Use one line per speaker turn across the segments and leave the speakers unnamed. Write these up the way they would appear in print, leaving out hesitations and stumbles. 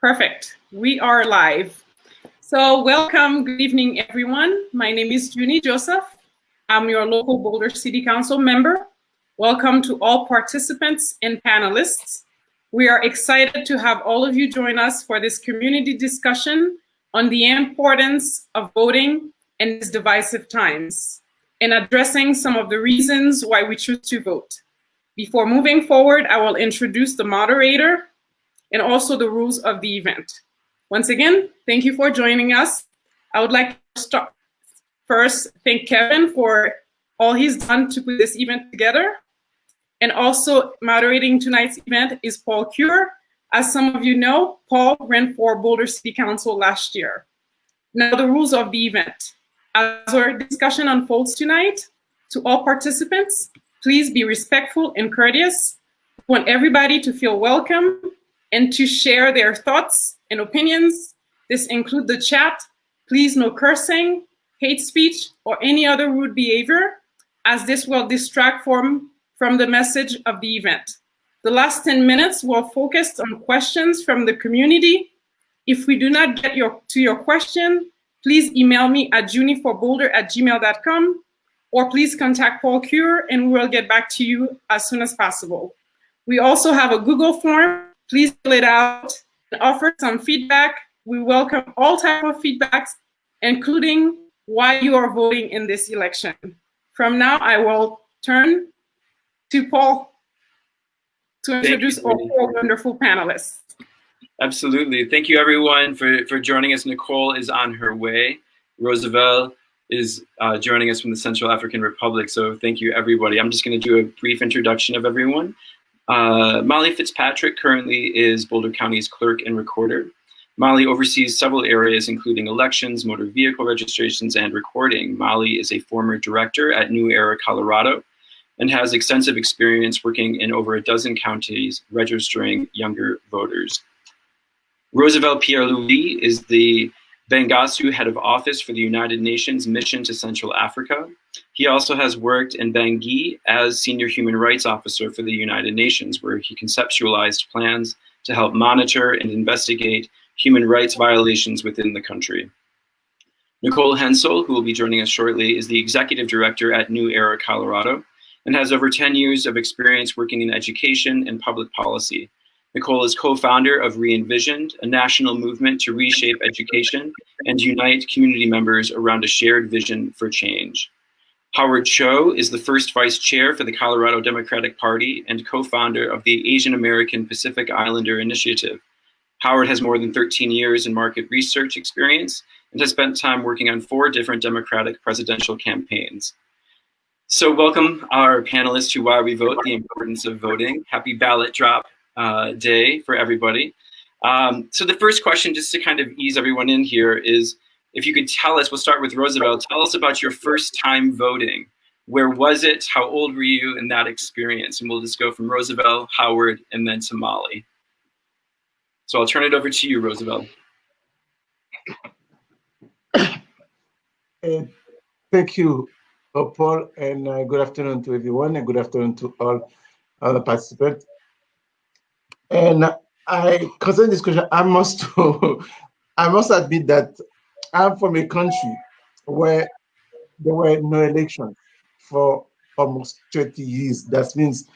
Perfect. We are live. So welcome, good evening, everyone. My name is Junie Joseph. I'm your local Boulder City Council member. Welcome to all participants and panelists. We are excited to have all of you join us for this community discussion on the importance of voting in these divisive times and addressing some of the reasons why we choose to vote. Before moving forward, I will introduce the moderator and also the rules of the event. Once again, thank you for joining us. I would like to start first, thank Kevin for all he's done to put this event together. And also moderating tonight's event is Paul Cure. As some of you know, Paul ran for Boulder City Council last year. Now the rules of the event. As our discussion unfolds tonight, to all participants, please be respectful and courteous. We want everybody to feel welcome and to share their thoughts and opinions. This includes the chat. Please no cursing, hate speech, or any other rude behavior, as this will distract from the message of the event. The last 10 minutes will focus on questions from the community. If we do not get to your question, please email me at junieforboulder@gmail.com, or please contact Paul Cure and we will get back to you as soon as possible. We also have a Google form. Please fill it out and offer some feedback. We welcome all types of feedbacks, including why you are voting in this election. From now, I will turn to Paul to introduce our four wonderful panelists.
Absolutely. Thank you, everyone, for joining us. Nicole is on her way. Roosevelt is joining us from the Central African Republic. So thank you, everybody. I'm just going to do a brief introduction of everyone. Molly Fitzpatrick currently is Boulder County's clerk and recorder. Molly oversees several areas, including elections, motor vehicle registrations, and recording. Molly is a former director at New Era, Colorado, and has extensive experience working in over a dozen counties registering younger voters. Roosevelt Pierre Luli is the Bangassou Head of Office for the United Nations Mission to Central Africa. He also has worked in Bangui as Senior Human Rights Officer for the United Nations, where he conceptualized plans to help monitor and investigate human rights violations within the country. Nicole Hensel, who will be joining us shortly, is the Executive Director at New Era, Colorado, and has over 10 years of experience working in education and public policy. Nicole is co-founder of Re-Envisioned, a national movement to reshape education and unite community members around a shared vision for change. Howard Cho is the first vice chair for the Colorado Democratic Party and co-founder of the Asian American Pacific Islander Initiative. Howard has more than 13 years in market research experience and has spent time working on 4 different Democratic presidential campaigns. So welcome our panelists to Why We Vote, the importance of voting. Happy ballot drop day for everybody. So the first question, just to kind of ease everyone in here, is if you could tell us, we'll start with Roosevelt, tell us about your first time voting. Where was it? How old were you in that experience? And we'll just go from Roosevelt, Howard, and then to Molly. So I'll turn it over to you, Roosevelt.
Thank you, Paul, and good afternoon to everyone, and good afternoon to all other participants. And concerning this question, I must admit that I'm from a country where there were no elections for almost 30 years. That means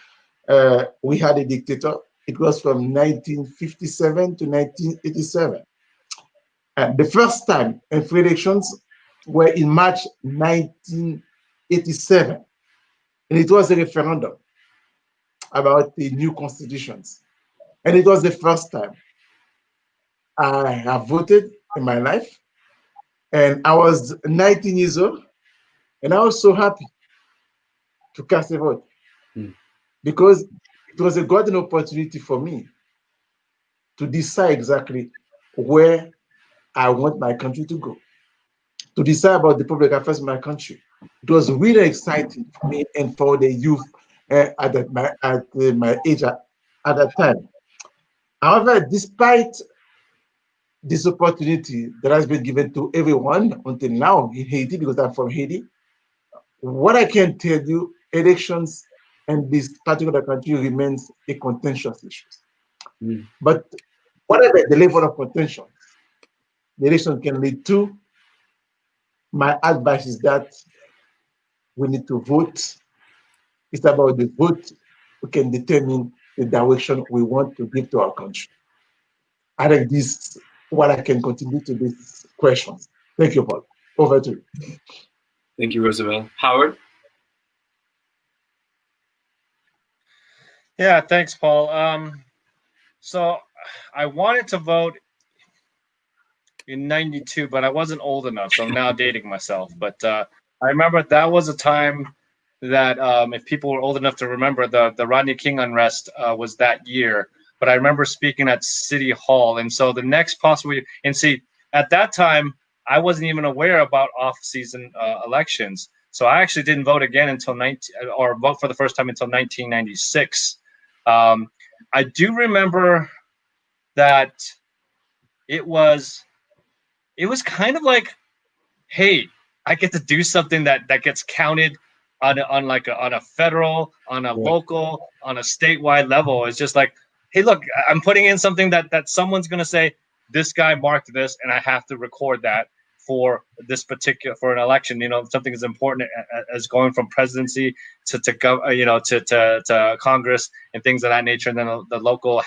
we had a dictator. It was from 1957 to 1987. And the first time free elections were in March 1987. And it was a referendum about the new constitutions. And it was the first time I have voted in my life. And I was 19 years old, and I was so happy to cast a vote because it was a golden opportunity for me to decide exactly where I want my country to go, to decide about the public affairs of my country. It was really exciting for me and for the youth at my age at that time. However, despite this opportunity that has been given to everyone until now in Haiti, because I'm from Haiti, what I can tell you, elections in this particular country remains a contentious issue. But whatever the level of contention the election can lead to, my advice is that we need to vote. It's about the vote we can determine the direction we want to give to our country. I think this is what I can contribute to these questions. Thank you, Paul. Over to you.
Thank you, Roosevelt. Howard?
Yeah, thanks, Paul. So I wanted to vote in 92, but I wasn't old enough, so I'm now dating myself. But I remember that was a time that, if people were old enough to remember, the Rodney King unrest was that year. But I remember speaking at City Hall. And so the next possible, and see, at that time, I wasn't even aware about off-season elections. So I actually didn't vote again until vote for the first time until 1996. I do remember that it was kind of like, hey, I get to do something that gets counted on a federal, on a local, on a statewide level. It's just like, hey, look, I'm putting in something that someone's going to say, this guy marked this, and I have to record that for this particular, for an election. You know, something as important as going from presidency to Congress and things of that nature. And then the local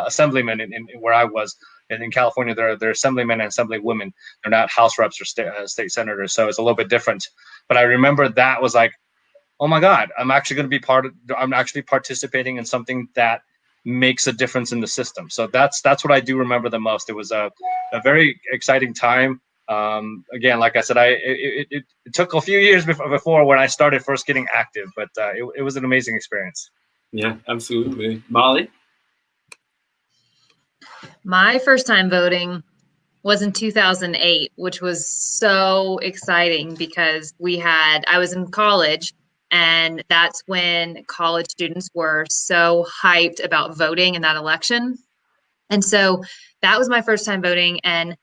assemblyman in where I was. And in California, they're assemblymen and assemblywomen. They're not House reps or state senators, so it's a little bit different. But I remember that was like, oh my God, I'm actually going to be I'm actually participating in something that makes a difference in the system. So that's what I do remember the most. It was a very exciting time. Again, like I said, it took a few years before when I started first getting active, but it was an amazing experience.
Yeah, absolutely. Molly?
My first time voting was in 2008, which was so exciting because I was in college, and that's when college students were so hyped about voting in that election. And so that was my first time voting. And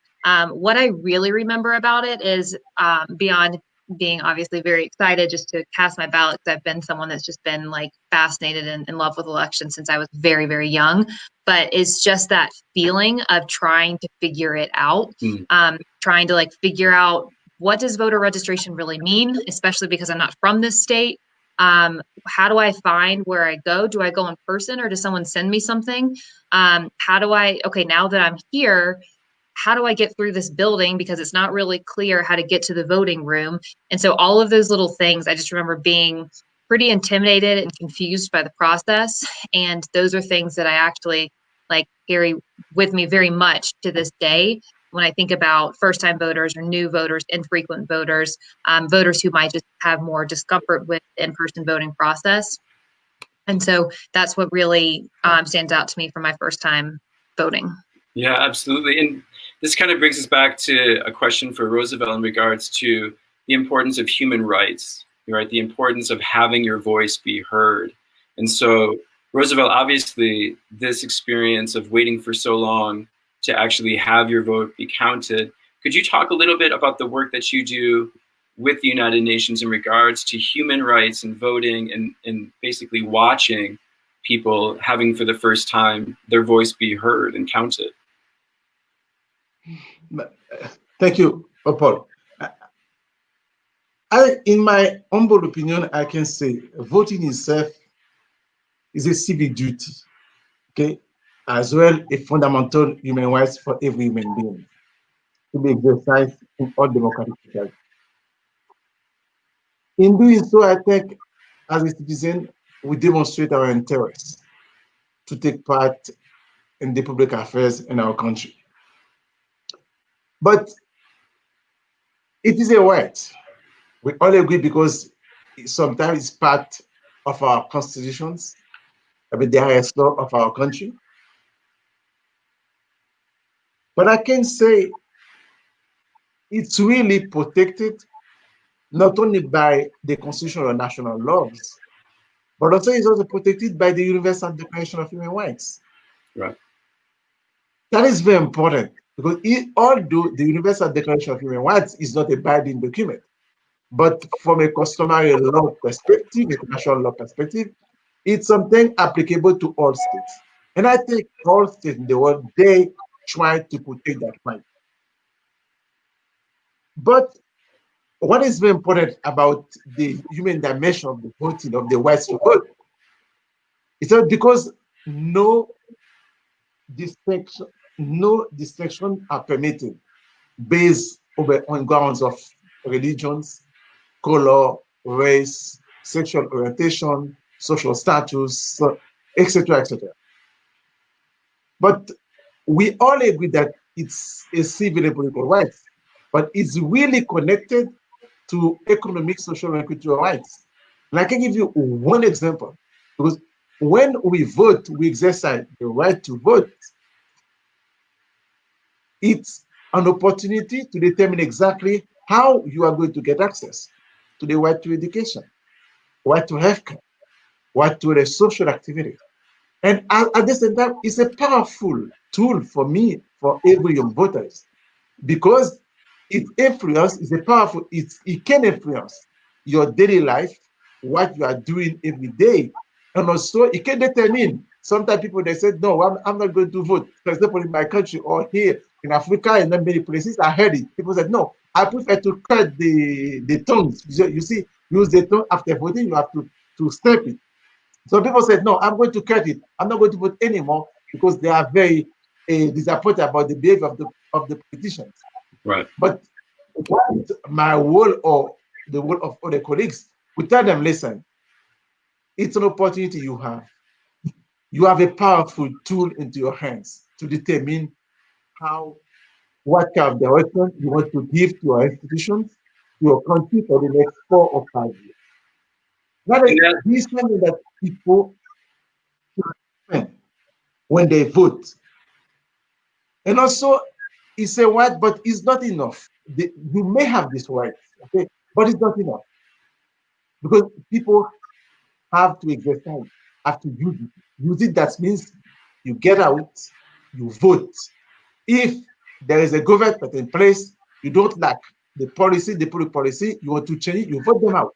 what I really remember about it is, beyond being obviously very excited just to cast my ballot, because I've been someone that's just been like fascinated and in love with elections since I was very, very young. But it's just that feeling of trying to figure it out, trying to like figure out, what does voter registration really mean, especially because I'm not from this state. How do I find where I go? Do I go in person, or does someone send me something? Now that I'm here, how do I get through this building? Because it's not really clear how to get to the voting room. And so all of those little things, I just remember being pretty intimidated and confused by the process. And those are things that I actually like carry with me very much to this day when I think about first-time voters or new voters, infrequent voters, voters who might just have more discomfort with the in-person voting process. And so that's what really stands out to me from my first time voting.
Yeah, absolutely. And this kind of brings us back to a question for Roosevelt in regards to the importance of human rights, right? The importance of having your voice be heard. And so, Roosevelt, obviously, this experience of waiting for so long to actually have your vote be counted, could you talk a little bit about the work that you do with the United Nations in regards to human rights and voting and basically watching people having for the first time their voice be heard and counted?
Thank you, Paul. In my humble opinion, I can say voting itself is a civic duty, okay, as well a fundamental human rights for every human being to be exercised in all democratic societies. In doing so, I think as a citizen, we demonstrate our interest to take part in the public affairs in our country. But it is a right. We all agree because sometimes it's part of our constitutions, the highest law of our country. But I can say it's really protected not only by the constitutional or national laws, but also it's also protected by the Universal Declaration of Human Rights.
Right.
That is very important because although the Universal Declaration of Human Rights is not a binding document, but from a customary law perspective, a national law perspective, it's something applicable to all states. And I think all states in the world, they try to protect that right. But what is very important about the human dimension of the voting, of the rights to vote, is that because no distinction are permitted based on grounds of religions, color, race, sexual orientation, social status, etc., etc. But we all agree that it's a civil and political right, but it's really connected to economic, social, and cultural rights. And I can give you one example, because when we vote, we exercise the right to vote. It's an opportunity to determine exactly how you are going to get access to the right to education, right to healthcare, right to the social activities. And at the same time, it's a powerful tool for me, for every young voters, because it can influence your daily life, what you are doing every day. And also it can determine, sometimes people, they said, no, I'm not going to vote. For example, in my country or here in Africa and in many places, I heard it. People said, no, I prefer to cut the tongues. You see, use the tongue after voting, you have to stamp it. So people said, no, I'm going to cut it. I'm not going to vote anymore, because they are very disappointed about the behavior of the politicians.
Right.
But what my role or the role of other colleagues, we tell them, listen, it's an opportunity you have. You have a powerful tool into your hands to determine what kind of direction you want to give to your institutions, to your country for the next 4 or 5 years. That is something that people understand when they vote. And also, it's a right, but it's not enough. You may have this right, okay, but it's not enough, because people have to exercise, have to use it. Use it, that means you get out, you vote. If there is a government in place, you don't like the policy, the public policy, you want to change it, you vote them out.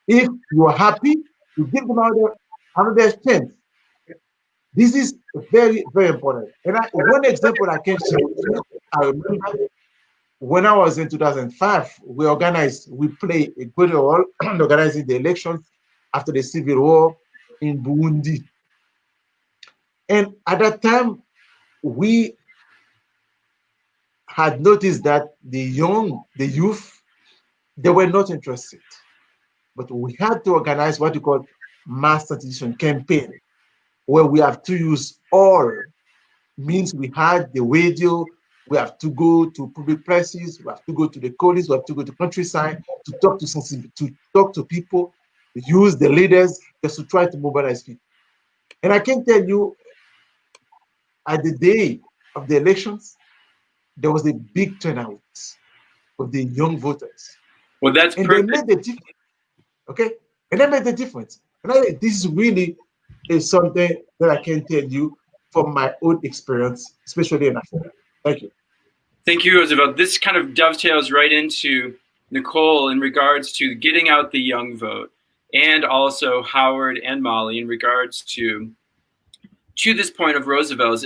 If you are happy, you give them another chance. This is very, very important. And one example I can share, I remember when I was in 2005, we played a good role in organizing the elections after the civil war in Burundi. And at that time, we had noticed that the youth, they were not interested. But we had to organize what we call mass sensitization campaign, where we have to use all means we had, the radio, we have to go to public places, we have to go to the colleges, we have to go to countryside to talk to people, use the leaders just to try to mobilize people. And I can tell you, at the day of the elections, there was a big turnout of the young voters.
Well, that's
and
perfect.
They made the difference. Okay, and they made the difference. And this really is something that I can tell you from my own experience, especially in Africa. Thank you.
Thank you, Roosevelt. This kind of dovetails right into Nicole in regards to getting out the young vote, and also Howard and Molly in regards to this point of Roosevelt's,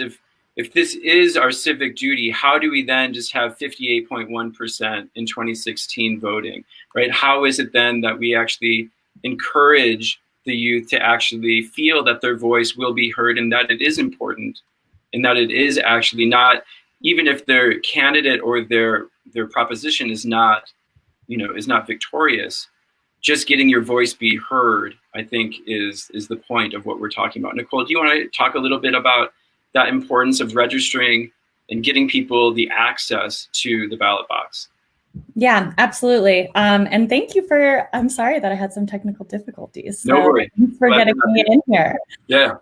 if this is our civic duty, how do we then just have 58.1% in 2016 voting, right? How is it then that we actually encourage the youth to actually feel that their voice will be heard, and that it is important, and that it is actually not, even if their candidate or their proposition is not, is not victorious, just getting your voice be heard, I think is the point of what we're talking about. Nicole, do you want to talk a little bit about that importance of registering and getting people the access to the ballot box?
Yeah, absolutely. And thank you for, I'm sorry that I had some technical difficulties. So
no worries.
Thanks for getting me in here.
Yeah.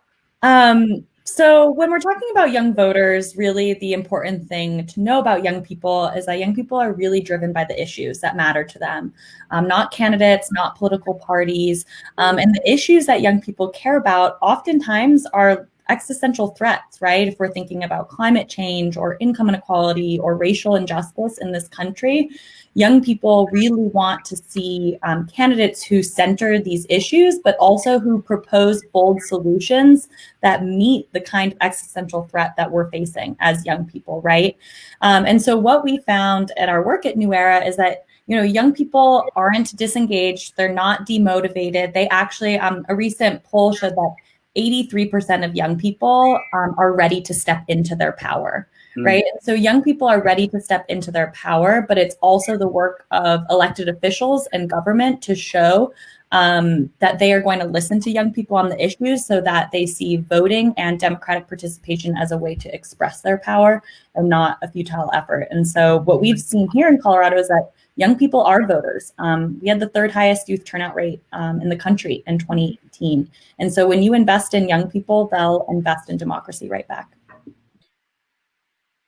So when we're talking about young voters, really the important thing to know about young people is that young people are really driven by the issues that matter to them, not candidates, not political parties. And the issues that young people care about oftentimes are existential threats, right? If we're thinking about climate change or income inequality or racial injustice in this country, young people really want to see candidates who center these issues, but also who propose bold solutions that meet the kind of existential threat that we're facing as young people, right? And so what we found at our work at New Era is that young people aren't disengaged. They're not demotivated. They actually, a recent poll showed that 83% of young people are ready to step into their power, right? And so young people are ready to step into their power, but it's also the work of elected officials and government to show that they are going to listen to young people on the issues so that they see voting and democratic participation as a way to express their power and not a futile effort. And so what we've seen here in Colorado is that young people are voters. We had the third highest youth turnout rate in the country in 2018. And so when you invest in young people, they'll invest in democracy right back.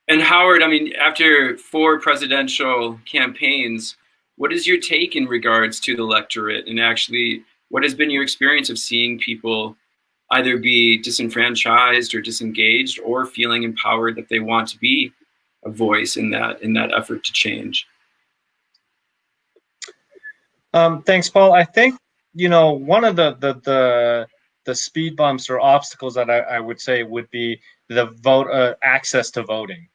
And Howard, I mean, after 4 presidential campaigns, what is your take in regards to the electorate? And actually, what has been your experience of seeing people either be disenfranchised or disengaged or feeling empowered that they want to be a voice in that effort to change?
Thanks, Paul. I think, one of the speed bumps or obstacles that I would say would be the vote access to voting.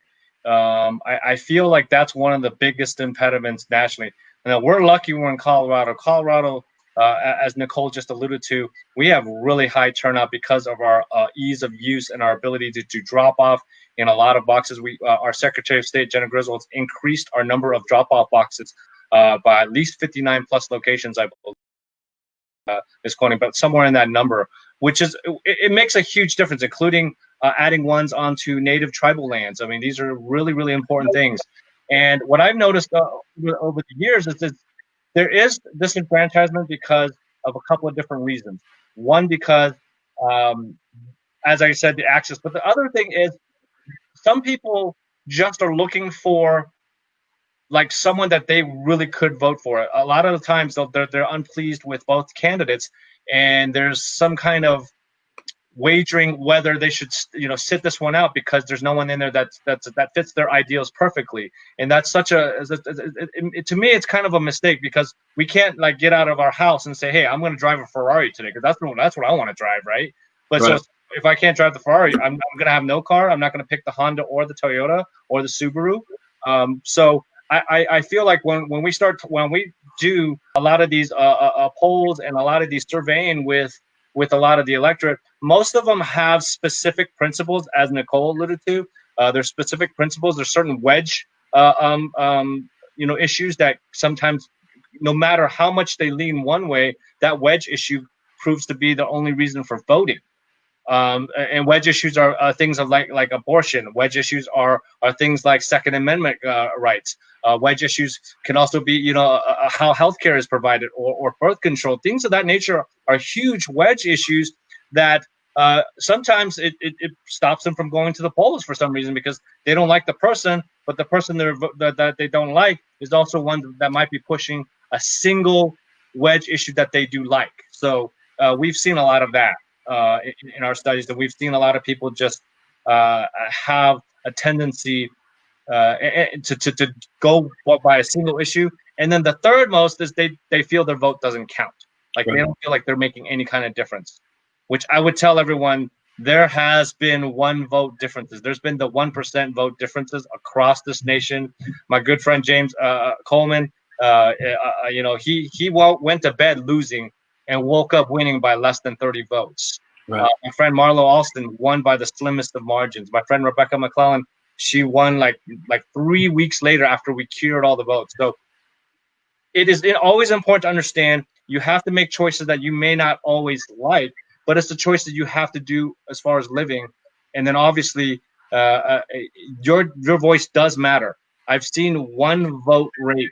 I feel like that's one of the biggest impediments nationally. Now, we're lucky we're in Colorado. Colorado, as Nicole just alluded to, we have really high turnout because of our ease of use and our ability to drop off in a lot of boxes. Our Secretary of State, Jenna Griswold, increased our number of drop-off boxes by at least 59 plus locations, I believe, is quoting, but somewhere in that number, which is, it makes a huge difference, including adding ones onto native tribal lands. I mean, these are really, really important things. And what I've noticed over the years is that there is disenfranchisement because of a couple of different reasons. One, because, as I said, the access, but the other thing is some people just are looking for like someone that they really could vote for. A lot of the times they're unpleased with both candidates, and there's some kind of wagering whether they should sit this one out because there's no one in there that fits their ideals perfectly. And that's such to me it's kind of a mistake, because we can't like get out of our house and say, hey, I'm going to drive a Ferrari today because that's what I want to drive, right? But right. So if I can't drive the Ferrari, I'm going to have no car. I'm not going to pick the Honda or the Toyota or the Subaru. So I feel like when we do a lot of these polls and a lot of these surveying with a lot of the electorate, most of them have specific principles, as Nicole alluded to. There's specific principles. There's certain wedge issues that sometimes, no matter how much they lean one way, that wedge issue proves to be the only reason for voting. And wedge issues are things of like abortion. Wedge issues are things like Second Amendment rights. Wedge issues can also be, how healthcare is provided or birth control. Things of that nature are huge wedge issues that sometimes it stops them from going to the polls for some reason, because they don't like the person, but the person that they don't like is also one that might be pushing a single wedge issue that they do like. So we've seen a lot of that. In our studies, that we've seen a lot of people just have a tendency to go by a single issue. And then the third most is they feel their vote doesn't count. Like, right. They don't feel like they're making any kind of difference, which I would tell everyone, there has been one vote differences. There's been the 1% vote differences across this nation. My good friend James Coleman, he went to bed losing and woke up winning by less than 30 votes. Right. My friend Marlo Alston won by the slimmest of margins. My friend Rebecca McClellan, she won like 3 weeks later after we cured all the votes. So it is always important to understand you have to make choices that you may not always like, but it's the choice that you have to do as far as living. And then obviously your voice does matter. I've seen one vote race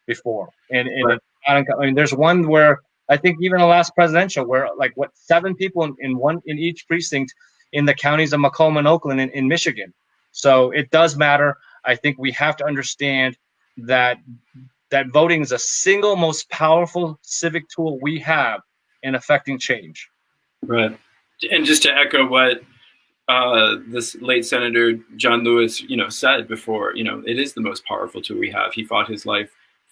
before, and right. There's one where I think even the last presidential, where 7 people in each precinct in the counties of Macomb and Oakland in Michigan. So it does matter. I think we have to understand that voting is the single most powerful civic tool we have in affecting change.
Right. And just to echo what this late Senator John Lewis, said before, it is the most powerful tool we have. He fought his life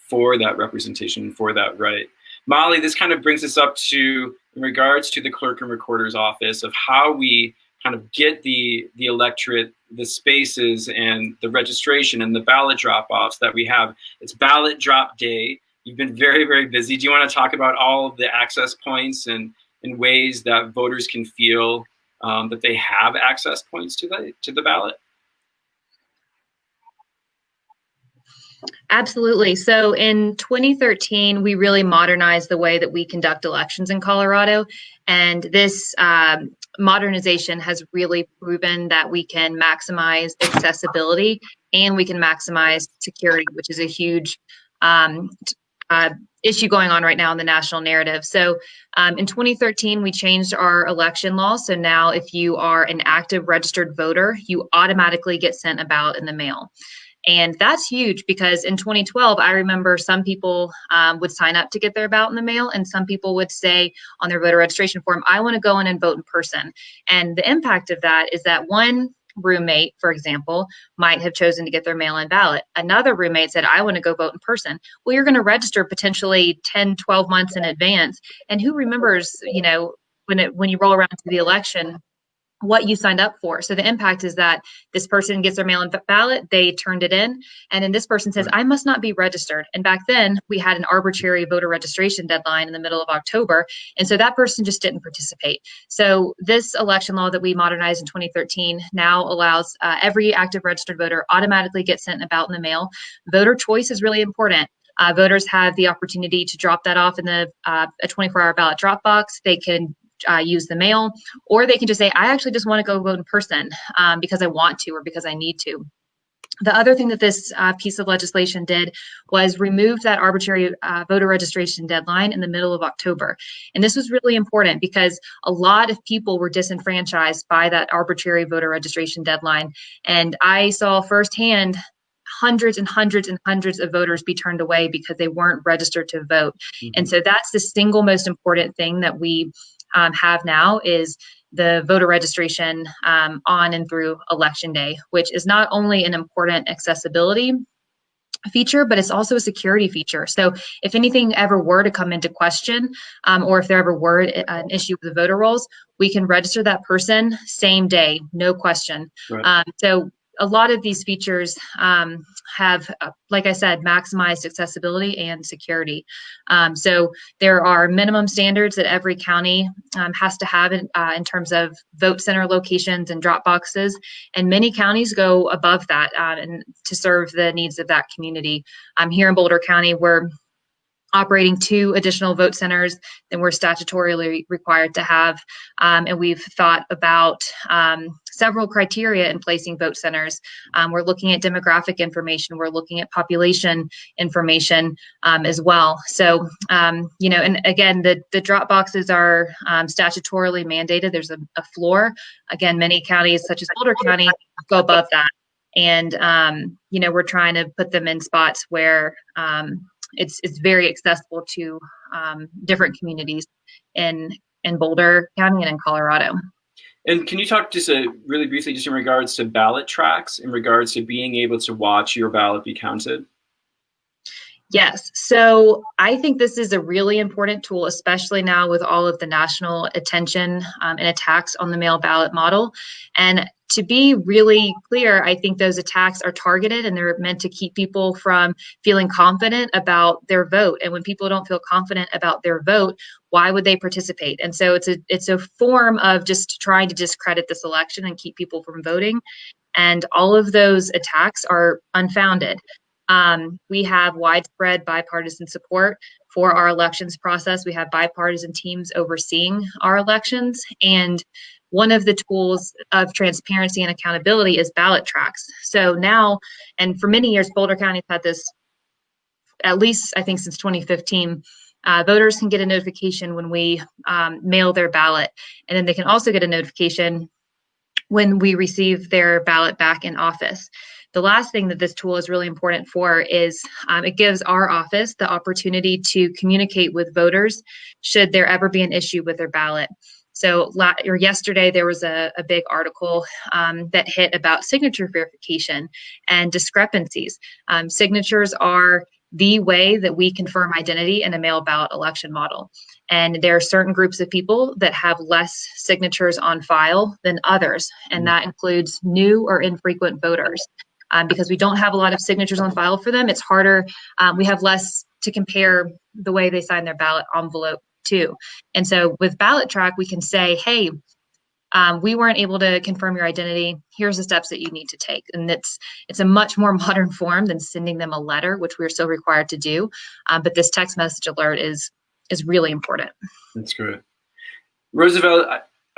for that representation, for that right. Molly, this kind of brings us up to, in regards to the clerk and recorder's office, of how we kind of get the electorate, the spaces and the registration and the ballot drop-offs that we have. It's ballot drop day. You've been very, very busy. Do you want to talk about all of the access points and ways that voters can feel that they have access points to the ballot?
Absolutely. So in 2013, we really modernized the way that we conduct elections in Colorado. And this modernization has really proven that we can maximize accessibility and we can maximize security, which is a huge issue going on right now in the national narrative. So in 2013, we changed our election law. So now if you are an active registered voter, you automatically get sent a ballot in the mail. And that's huge because in 2012, I remember some people would sign up to get their ballot in the mail, and some people would say on their voter registration form, I want to go in and vote in person. And the impact of that is that one roommate, for example, might have chosen to get their mail-in ballot. Another roommate said, I want to go vote in person. Well, you're going to register potentially 10, 12 months in advance. And who remembers, when you roll around to the election, what you signed up for. So the impact is that this person gets their mail-in ballot, they turned it in, and then this person says, I must not be registered. And back then we had an arbitrary voter registration deadline in the middle of October. And so that person just didn't participate. So this election law that we modernized in 2013 now allows every active registered voter automatically get sent a ballot in the mail. Voter choice is really important. Voters have the opportunity to drop that off in a 24-hour ballot drop box. They can use the mail, or they can just say, I actually just want to go vote in person because I want to or because I need to. The other thing that this piece of legislation did was remove that arbitrary voter registration deadline in the middle of October. And this was really important because a lot of people were disenfranchised by that arbitrary voter registration deadline. And I saw firsthand hundreds and hundreds and hundreds of voters be turned away because they weren't registered to vote. Mm-hmm. And so that's the single most important thing that we have now is the voter registration on and through Election Day, which is not only an important accessibility feature, but it's also a security feature. So if anything ever were to come into question, or if there ever were an issue with the voter rolls, we can register that person same day, no question. Right. So a lot of these features have, like I said, maximized accessibility and security. So there are minimum standards that every county has to have in terms of vote center locations and drop boxes. And many counties go above that and to serve the needs of that community. Here in Boulder County, we're operating 2 additional vote centers than we're statutorily required to have. And we've thought about several criteria in placing vote centers. We're looking at demographic information. We're looking at population information as well. So, and again, the drop boxes are statutorily mandated. There's a floor. Again, many counties, such as Boulder County, go above that. And, we're trying to put them in spots where it's very accessible to different communities in Boulder County and in Colorado.
And can you talk just really briefly just in regards to ballot tracks, in regards to being able to watch your ballot be counted?
Yes. So I think this is a really important tool, especially now with all of the national attention and attacks on the mail ballot model. And to be really clear, I think those attacks are targeted and they're meant to keep people from feeling confident about their vote. And when people don't feel confident about their vote, why would they participate? And so it's a form of just trying to discredit this election and keep people from voting. And all of those attacks are unfounded. We have widespread bipartisan support for our elections process. We have bipartisan teams overseeing our elections. And one of the tools of transparency and accountability is ballot tracks. So now, and for many years, Boulder County's had this, at least I think since 2015, voters can get a notification when we mail their ballot. And then they can also get a notification when we receive their ballot back in office. The last thing that this tool is really important for is it gives our office the opportunity to communicate with voters should there ever be an issue with their ballot. So yesterday, there was a big article that hit about signature verification and discrepancies. Signatures are the way that we confirm identity in a mail ballot election model. And there are certain groups of people that have less signatures on file than others, and that includes new or infrequent voters. Because we don't have a lot of signatures on file for them, it's harder. We have less to compare the way they sign their ballot envelope to. And so with Ballot Track, we can say, hey, we weren't able to confirm your identity. Here's the steps that you need to take. And it's a much more modern form than sending them a letter, which we're still required to do. But this text message alert is really important.
That's great. Roosevelt,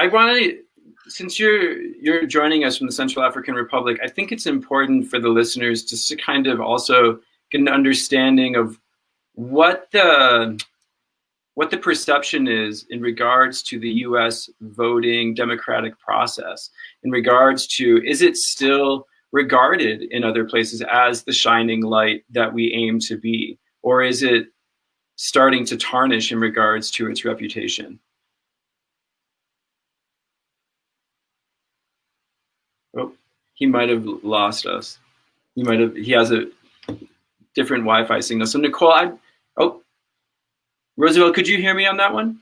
I want to, since you're joining us from the Central African Republic, I think it's important for the listeners just to kind of also get an understanding of what the perception is in regards to the U.S. voting democratic process, in regards to, is it still regarded in other places as the shining light that we aim to be, or is it starting to tarnish in regards to its reputation? Oh, he might have lost us. He has a different Wi-Fi signal. So Nicole, Roosevelt, could you hear me on that one?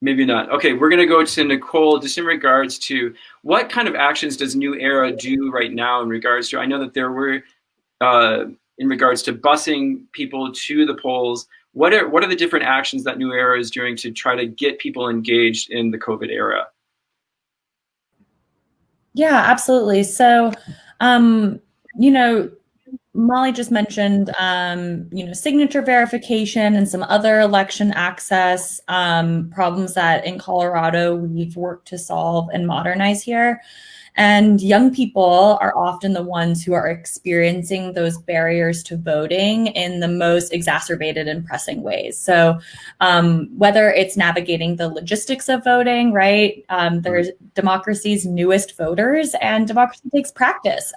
Maybe not. Okay, we're going to go to Nicole just in regards to what kind of actions does New Era do right now in regards to, I know that there were, in regards to busing people to the polls, what are the different actions that New Era is doing to try to get people engaged in the COVID era?
Yeah, absolutely. So, Molly just mentioned, signature verification and some other election access problems that in Colorado we've worked to solve and modernize here. And young people are often the ones who are experiencing those barriers to voting in the most exacerbated and pressing ways. So whether it's navigating the logistics of voting, right? There's democracy's newest voters, and democracy takes practice.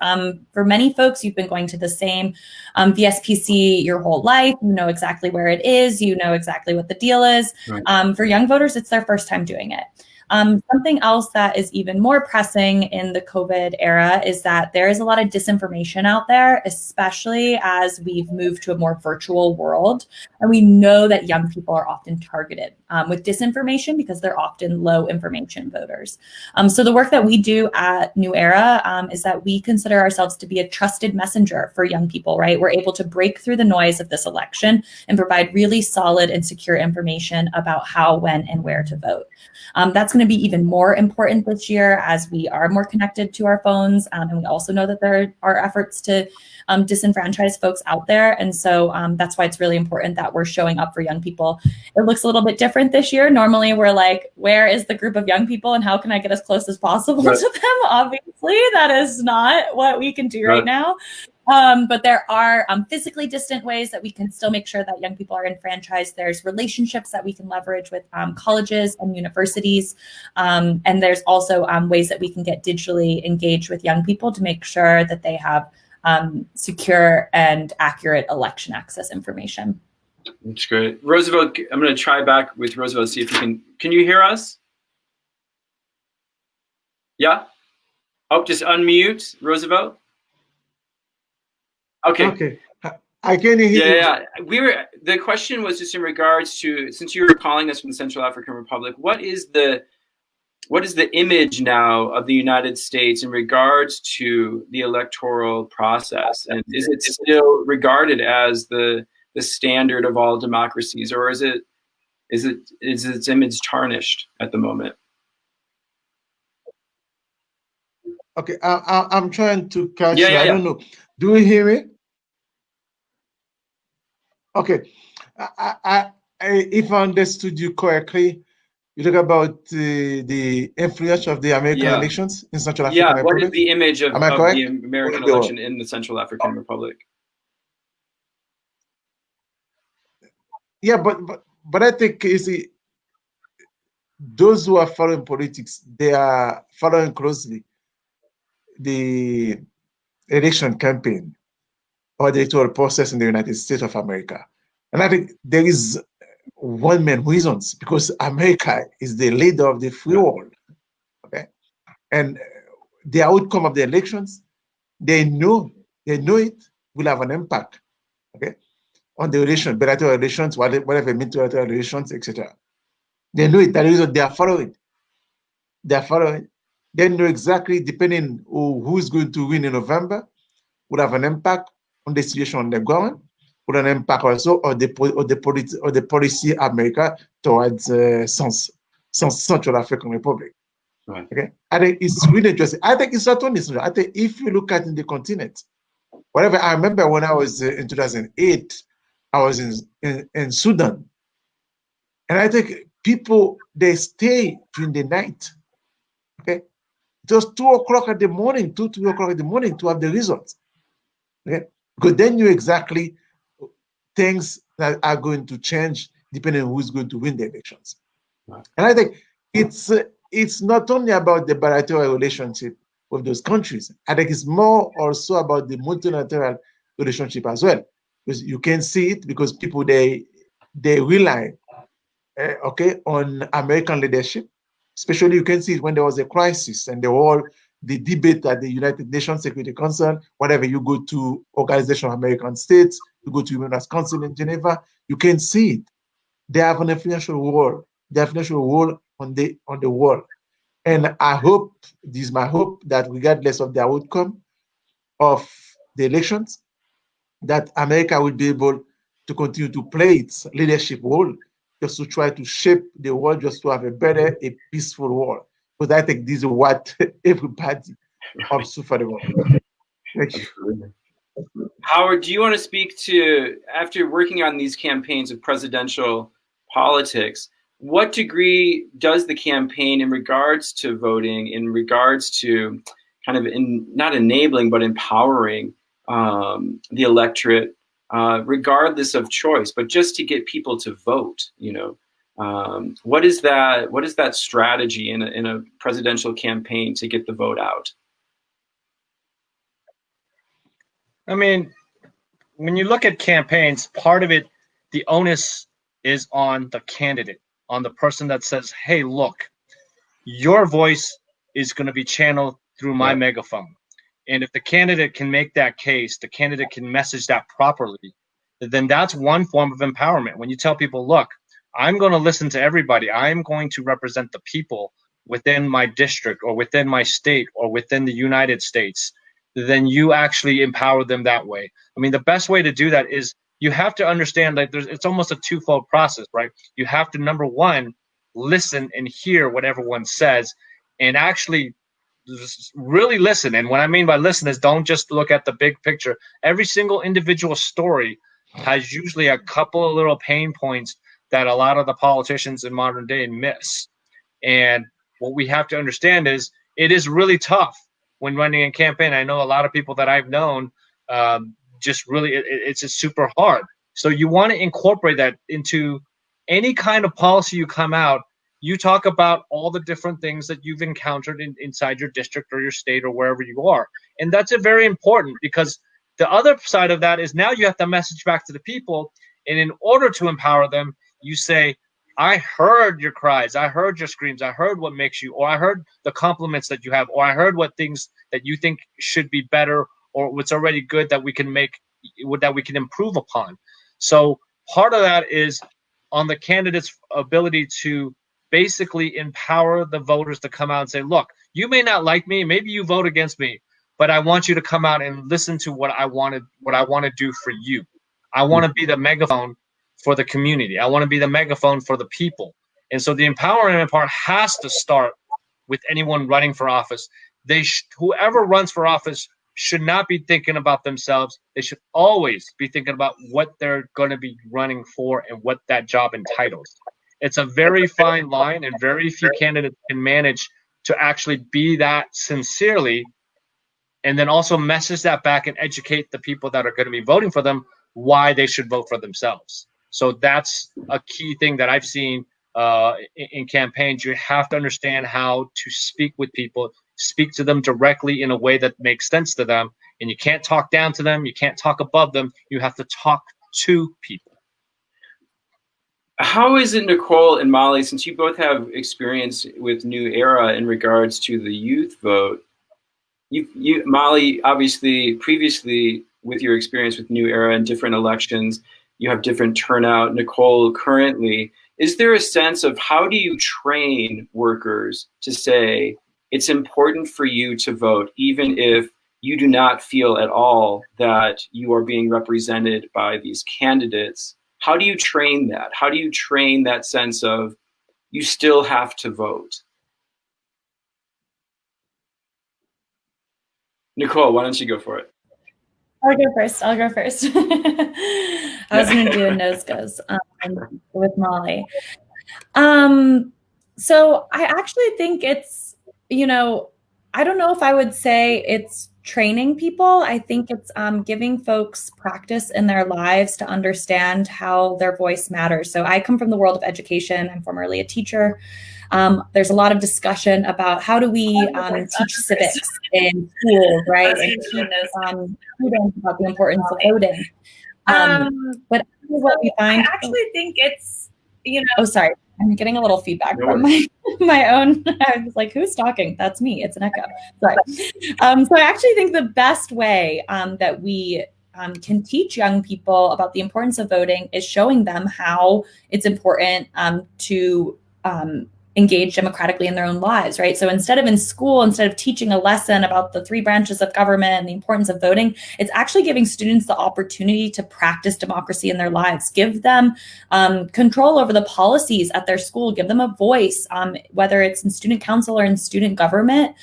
For many folks, you've been going to the same VSPC your whole life. You know exactly where it is. You know exactly what the deal is. Right. For young voters, it's their first time doing it. Something else that is even more pressing in the COVID era is that there is a lot of disinformation out there, especially as we've moved to a more virtual world. And we know that young people are often targeted with disinformation because they're often low information voters. So the work that we do at New Era is that we consider ourselves to be a trusted messenger for young people, right? We're able to break through the noise of this election and provide really solid and secure information about how, when, and where to vote. That's going to be even more important this year as we are more connected to our phones. And we also know that there are efforts to disenfranchise folks out there. And so that's why it's really important that we're showing up for young people. It looks a little bit different this year. Normally we're like, where is the group of young people and how can I get as close as possible to them? Obviously, that is not what we can do right now. But there are physically distant ways that we can still make sure that young people are enfranchised. There's relationships that we can leverage with colleges and universities. And there's also ways that we can get digitally engaged with young people to make sure that they have secure and accurate election access information.
That's great. Roosevelt, I'm going to try back with Roosevelt, see if you can you hear us? Yeah? Oh, just unmute, Roosevelt. Okay.
I can hear you.
Yeah. The question was just in regards to, since you were calling us from the Central African Republic, what is the image now of the United States in regards to the electoral process? And is it still regarded as the standard of all democracies, or is its image tarnished at the moment?
Okay, I'm trying to catch you.
Yeah.
I don't know. Do you hear me? Okay. If I understood you correctly, you talk about the influence of the American elections in Central African Republic?
What is the image of the American election in the Central African Republic?
Yeah, but I think, you see, those who are following politics, they are following closely the election campaign or the electoral process in the United States of America. And I think there is one-man reasons, because America is the leader of the free world. Okay, and the outcome of the elections, they know it will have an impact. Okay, on the bilateral relations, whatever multilateral relations, etc. They know it. That is what they are following. They are following. They know exactly, depending on who's going to win in November, would have an impact on the situation on the ground, would have an impact also on the policy of America towards Central African Republic.
Right.
Okay, I think it's really interesting. I think it's not only Central. I think if you look at in the continent, whatever. I remember when I was in 2008, I was in Sudan, and I think people, they stay during the night. Okay, just 2 o'clock in the morning, 3 o'clock in the morning to have the results. Okay, because they knew exactly things that are going to change depending on who's going to win the elections.
Right.
And I think it's not only about the bilateral relationship with those countries. I think it's more also about the multilateral relationship as well, because you can see it because people, they rely on American leadership. Especially you can see it when there was a crisis and the debate at the United Nations Security Council, whatever, you go to Organization of American States, you go to Human Rights Council in Geneva, you can see it. They have an influential role. They have an influential role on the world. And I hope, this is my hope, that regardless of the outcome of the elections, that America will be able to continue to play its leadership role, just to try to shape the world, just to have a better, a peaceful world. Because I think this is what everybody hopes for the world. Thank you.
Absolutely. Howard, do you want to speak to, after working on these campaigns of presidential politics, what degree does the campaign in regards to voting, in regards to kind of not enabling, but empowering the electorate, regardless of choice, but just to get people to vote, what is that strategy in a presidential campaign to get the vote out?
I mean, when you look at campaigns, part of it, the onus is on the candidate, on the person that says, hey, look, your voice is going to be channeled through my megaphone. And if the candidate can make that case, the candidate can message that properly, then that's one form of empowerment. When you tell people, look, I'm going to listen to everybody. I'm going to represent the people within my district or within my state or within the United States, then you actually empower them that way. I mean, the best way to do that is you have to understand that it's almost a twofold process, right? You have to, number one, listen and hear what everyone says and actually really listen. And what I mean by listen is don't just look at the big picture. Every single individual story has usually a couple of little pain points that a lot of the politicians in modern day miss. And what we have to understand is it is really tough when running a campaign. I know a lot of people that I've known just really, it's just super hard. So you want to incorporate that into any kind of policy you come out. You talk about all the different things that you've encountered inside your district or your state or wherever you are. And that's very important, because the other side of that is now you have to message back to the people. And in order to empower them, you say, I heard your cries, I heard your screams, I heard what makes you, or I heard the compliments that you have, or I heard what things that you think should be better, or what's already good that we can make, that we can improve upon. So part of that is on the candidate's ability to basically empower the voters to come out and say, look, you may not like me, maybe you vote against me, but I want you to come out and listen to what I want to do for you. I want to be the megaphone for the community. I want to be the megaphone for the people. And so the empowerment part has to start with anyone running for office. Whoever runs for office should not be thinking about themselves. They should always be thinking about what they're going to be running for and what that job entitles. It's a very fine line, and very few candidates can manage to actually be that sincerely, and then also message that back and educate the people that are going to be voting for them why they should vote for themselves. So that's a key thing that I've seen in campaigns. You have to understand how to speak with people, speak to them directly in a way that makes sense to them. And you can't talk down to them. You can't talk above them. You have to talk to people.
How is it, Nicole and Molly, since you both have experience with New Era in regards to the youth vote? You Molly, obviously, previously with your experience with New Era and different elections, you have different turnout. Nicole, currently, is there a sense of how do you train workers to say it's important for you to vote, even if you do not feel at all that you are being represented by these candidates? How do you train that? How do you train that sense of you still have to vote? Nicole, why don't you go for it?
I'll go first. I was going to do a nose goes with Molly. So I actually think it's, I don't know if I would say it's training people. I think it's giving folks practice in their lives to understand how their voice matters. So I come from the world of education. I'm formerly a teacher. There's a lot of discussion about how do we teach civics in schools, right? And teach students about the importance of voting. But what we find, I actually think it's, oh, sorry. I'm getting a little feedback from my own. I was like, who's talking? That's me. It's an echo. Sorry. So I actually think the best way that we can teach young people about the importance of voting is showing them how it's important to engage democratically in their own lives, right? So instead of teaching a lesson about the 3 branches of government and the importance of voting, it's actually giving students the opportunity to practice democracy in their lives, give them control over the policies at their school, give them a voice, whether it's in student council or in student government.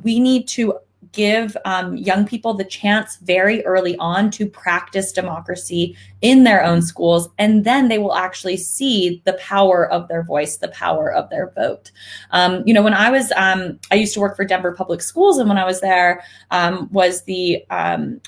We need to give young people the chance very early on to practice democracy in their own schools, and then they will actually see the power of their voice, the power of their vote. When I was, I used to work for Denver Public Schools, and when I was there was the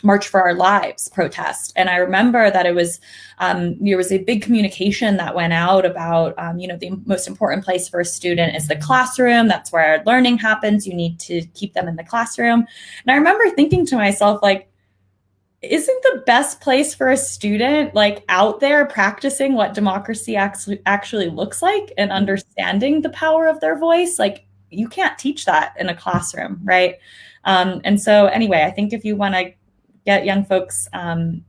March for Our Lives protest. And I remember that it was, there was a big communication that went out about, the most important place for a student is the classroom. That's where learning happens. You need to keep them in the classroom. And I remember thinking to myself, like, isn't the best place for a student like out there practicing what democracy actually looks like and understanding the power of their voice? Like, you can't teach that in a classroom, right? And so anyway, I think if you want to get young folks to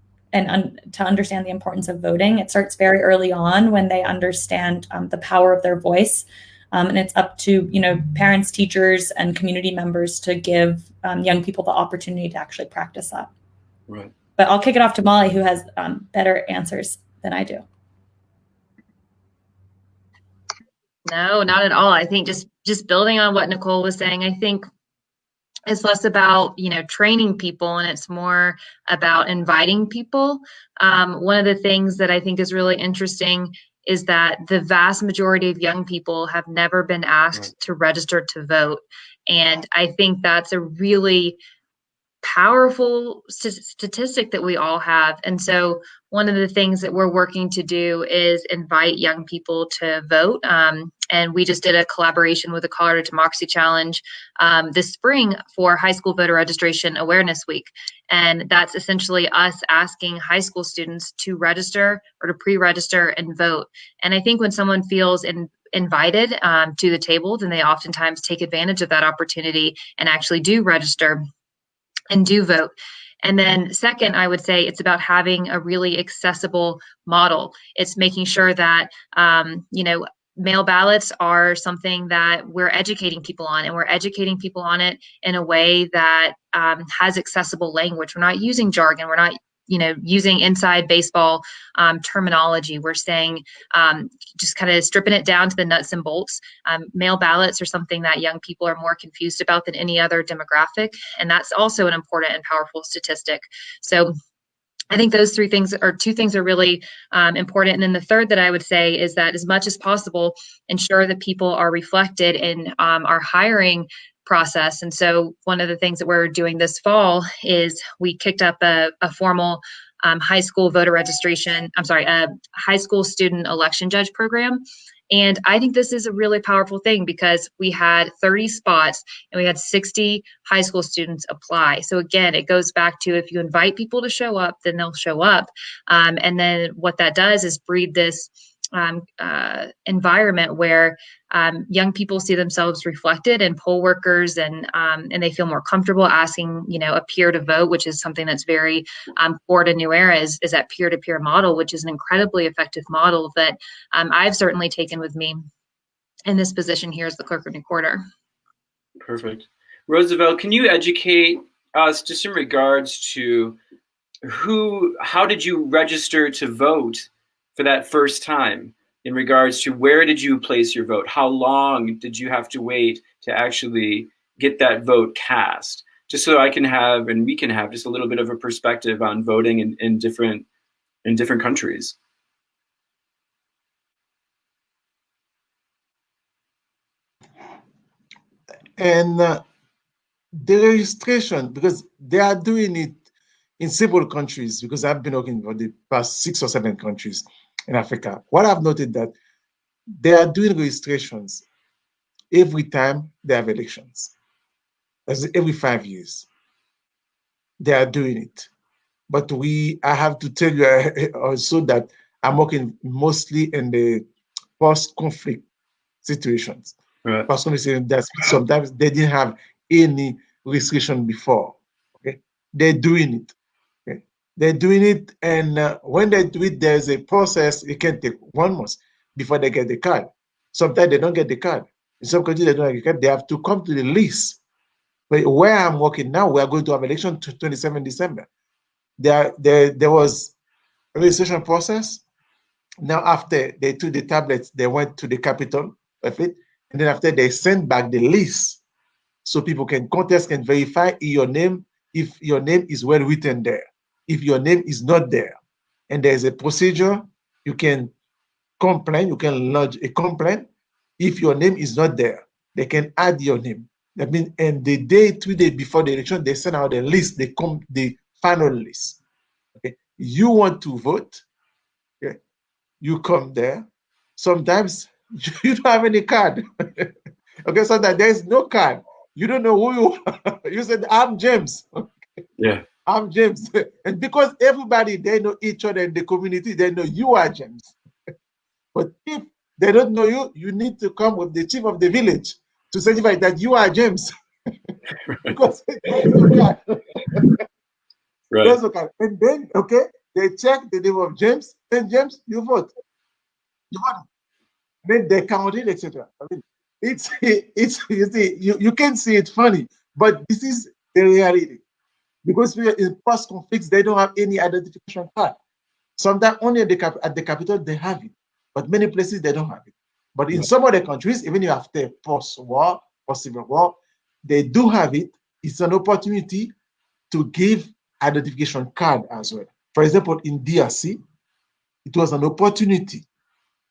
understand the importance of voting, it starts very early on when they understand the power of their voice. And it's up to, parents, teachers, and community members to give young people the opportunity to actually practice that.
Right.
But I'll kick it off to Molly, who has better answers than I do.
No, not at all. I think just building on what Nicole was saying, I think it's less about, training people, and it's more about inviting people. One of the things that I think is really interesting is that the vast majority of young people have never been asked to register to vote. And I think that's a really powerful statistic that we all have. And so one of the things that we're working to do is invite young people to vote. And we just did a collaboration with the Colorado Democracy Challenge this spring for High School Voter Registration Awareness Week. And that's essentially us asking high school students to register or to pre-register and vote. And I think when someone feels invited to the table, then they oftentimes take advantage of that opportunity and actually do register and do vote. And then second, I would say it's about having a really accessible model. It's making sure that, mail ballots are something that we're educating people on, and we're educating people on it in a way that has accessible language. We're not using jargon. We're not using inside baseball terminology. We're saying just kind of stripping it down to the nuts and bolts. Mail ballots are something that young people are more confused about than any other demographic. And that's also an important and powerful statistic. So I think those two things are really important. And then the third that I would say is that as much as possible, ensure that people are reflected in our hiring process. And so one of the things that we're doing this fall is we kicked up a formal high school high school student election judge program. And I think this is a really powerful thing because we had 30 spots and we had 60 high school students apply. So again, it goes back to if you invite people to show up, then they'll show up. And then what that does is breed this environment where young people see themselves reflected, and poll workers and they feel more comfortable asking, a peer to vote, which is something that's very core to New Era, is that peer-to-peer model, which is an incredibly effective model that I've certainly taken with me in this position here as the clerk of recorder.
Perfect. Roosevelt, can you educate us just in regards to how did you register to vote for that first time, in regards to where did you place your vote? How long did you have to wait to actually get that vote cast? Just so I can have, and we can have, just a little bit of a perspective on voting in different countries.
And the registration, because they are doing it in several countries, because I've been working for the past 6 or 7 countries in Africa. What I've noted that they are doing registrations every time they have elections. That's every 5 years. They are doing it. But I have to tell you also that I'm working mostly in the post-conflict situations.
Right.
Post-conflict, that sometimes they didn't have any restriction before. Okay, they're doing it. Okay, they're doing it, and when they do it, there's a process. It can take 1 month before they get the card. Sometimes they don't get the card. In some countries, they don't get the card. They have to come to the list. But where I'm working now, we are going to have election to 27 December. There was a registration process. Now, after they took the tablets, they went to the capital of it, and then after they sent back the list, so people can contest, can verify your name, if your name is well written there. If your name is not there, and there's a procedure, you can complain, you can lodge a complaint. If your name is not there, they can add your name. That means, and the day, 2 days before the election, they send out a list, the final list. Okay, you want to vote, okay, you come there. Sometimes you don't have any card. Okay, so that there's no card. You don't know who you are. You said, I'm James.
Yeah.
I'm James. And because everybody, they know each other in the community, they know you are James. But if they don't know you, you need to come with the chief of the village to certify that you are James. Because there's no card.
Right.
There's no card. And then, okay, they check the name of James, and James, you vote. You vote. Then they count it, etc. I mean, it's you see, you can see it funny, but this is the reality. Because we are in past conflicts, they don't have any identification card. Sometimes only at the capital they have it, but many places they don't have it. But in some other countries, even after post-war or civil war, they do have it. It's an opportunity to give identification card as well. For example, in DRC, it was an opportunity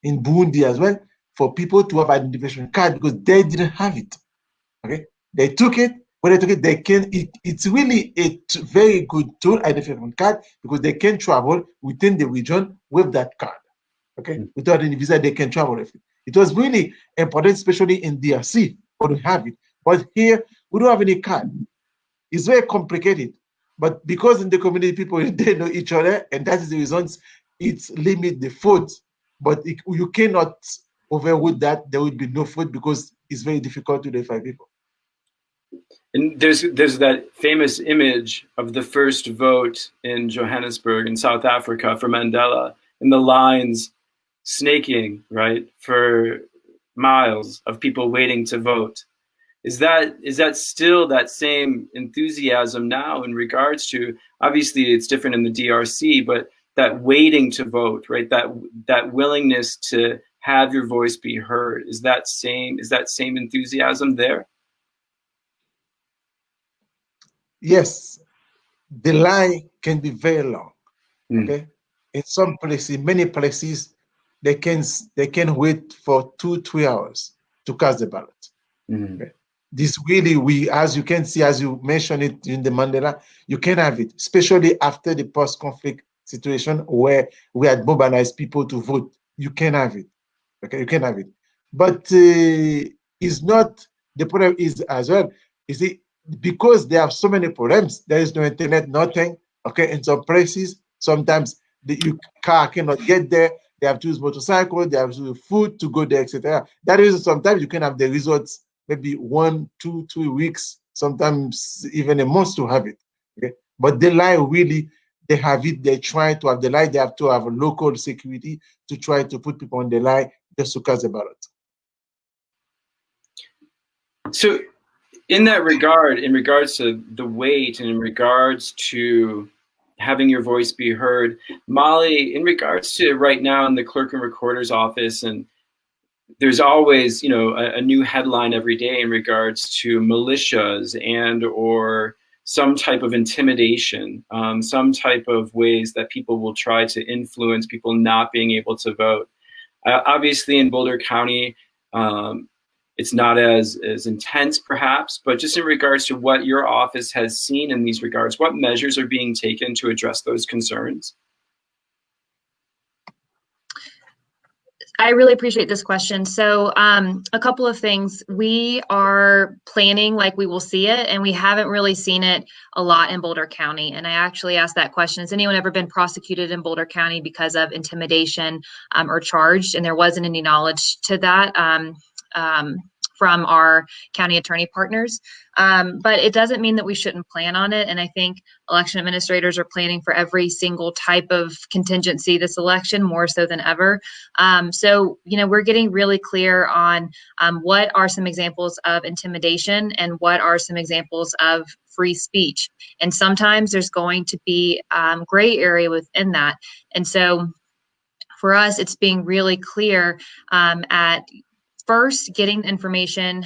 in Burundi as well for people to have identification card because they didn't have it. Okay, they took it. When they took it, they can. It's really a very good tool, identification card, because they can travel within the region with that card. Okay, without any visa, they can travel with it. It was really important, especially in DRC, to have it. But here, we don't have any card. It's very complicated. But because in the community, people they know each other, and that is the reason it's limit the food. But you cannot override that. There will be no food because it's very difficult to identify people.
And there's that famous image of the first vote in Johannesburg in South Africa for Mandela, and the lines snaking, right, for miles of people waiting to vote. Is that still that same enthusiasm now in regards to, obviously it's different in the DRC, but that waiting to vote, right? That willingness to have your voice be heard, is that same enthusiasm there?
Yes, the line can be very long. Okay, in some places, many places, they can wait for 2-3 hours to cast the ballot. Okay. This really, as you can see, as you mentioned it in the Mandela, you can have it, especially after the post-conflict situation where we had mobilized people to vote. You can have it. Okay, you can have it. But it's not, the problem is as well, you see, because there are so many problems, there is no internet, nothing. Okay, in some places, sometimes your car cannot get there. they have to use motorcycle, they have to use food to go there, etc. That is, sometimes you can have the results maybe 1, 2, 3 weeks, sometimes even a month to have it. Okay? But the line really, they have it, they try to have the line, they have to have a local security to try to put people on the line just to cast the ballot.
So in that regard, in regards to the wait and in regards to having your voice be heard, Molly, in regards to right now in the clerk and recorder's office, and there's always, a new headline every day in regards to militias and or some type of intimidation, some type of ways that people will try to influence people not being able to vote. Obviously in Boulder County, it's not as intense perhaps, but just in regards to what your office has seen in these regards, what measures are being taken to address those concerns?
I really appreciate this question. So a couple of things. We are planning like we will see it, and we haven't really seen it a lot in Boulder County. And I actually asked that question, has anyone ever been prosecuted in Boulder County because of intimidation or charged? And there wasn't any knowledge to that from our county attorney partners. But it doesn't mean that we shouldn't plan on it. And I think election administrators are planning for every single type of contingency this election, more so than ever. So, we're getting really clear on what are some examples of intimidation and what are some examples of free speech. And sometimes there's going to be gray area within that. And so for us, it's being really clear at first getting the information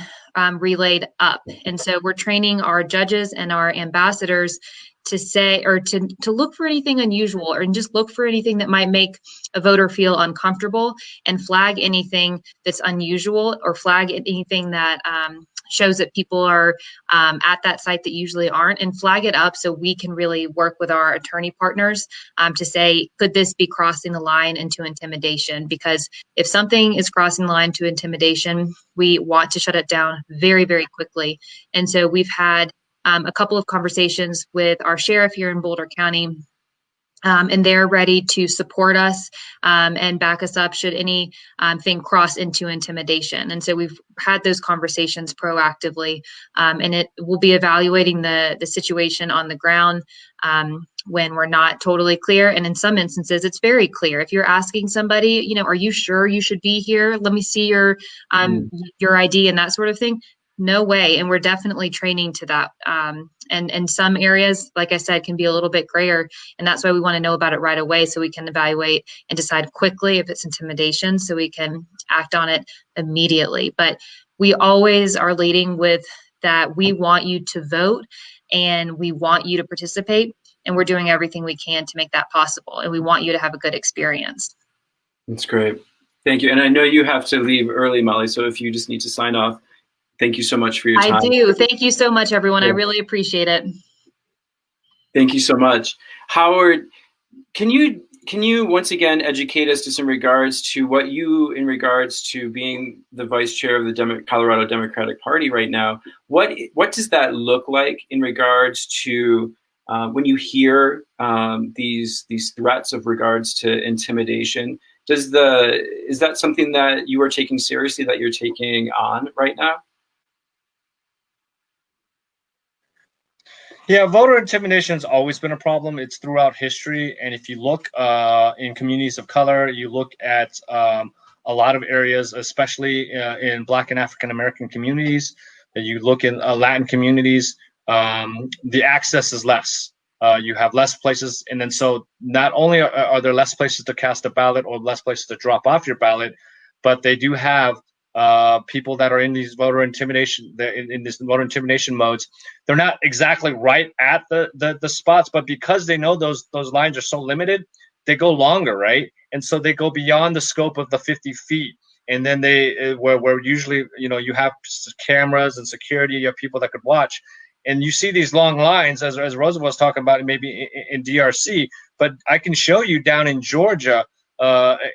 relayed up. And so we're training our judges and our ambassadors to say, or to look for anything unusual, or just look for anything that might make a voter feel uncomfortable, and flag anything that's unusual, or flag anything that shows that people are at that site that usually aren't, and flag it up so we can really work with our attorney partners to say, could this be crossing the line into intimidation? Because if something is crossing the line to intimidation, we want to shut it down very, very quickly. And so we've had a couple of conversations with our sheriff here in Boulder County, and they're ready to support us and back us up should anything cross into intimidation. And so we've had those conversations proactively, and it will be evaluating the situation on the ground when we're not totally clear. And in some instances, it's very clear. If you're asking somebody, are you sure you should be here? Let me see your ID and that sort of thing. No way. And we're definitely training to that. And some areas, like I said, can be a little bit grayer. And that's why we want to know about it right away so we can evaluate and decide quickly if it's intimidation so we can act on it immediately. But we always are leading with that we want you to vote and we want you to participate. And we're doing everything we can to make that possible. And we want you to have a good experience.
That's great. Thank you. And I know you have to leave early, Molly. So if you just need to sign off, thank you so much for your time.
I do. Thank you so much, everyone. I really appreciate it.
Thank you so much. Howard, can you once again educate us just in regards to what you, in regards to being the vice chair of the Colorado Democratic Party right now, what does that look like in regards to when you hear these threats of regards to intimidation? Is that something that you are taking seriously, that you're taking on right now?
Yeah, voter intimidation has always been a problem. It's throughout history. And if you look in communities of color, you look at a lot of areas, especially in Black and African American communities, that you look in Latin communities, the access is less. You have less places. And then so not only are there less places to cast a ballot or less places to drop off your ballot, but they do have people that are in these voter intimidation, in this voter intimidation modes. They're not exactly right at the spots, but because they know those lines are so limited, they go longer, right? And so they go beyond the scope of the 50 feet. And then where usually, you have cameras and security, you have people that could watch. And you see these long lines, as Rosa was talking about, maybe in DRC, but I can show you down in Georgia,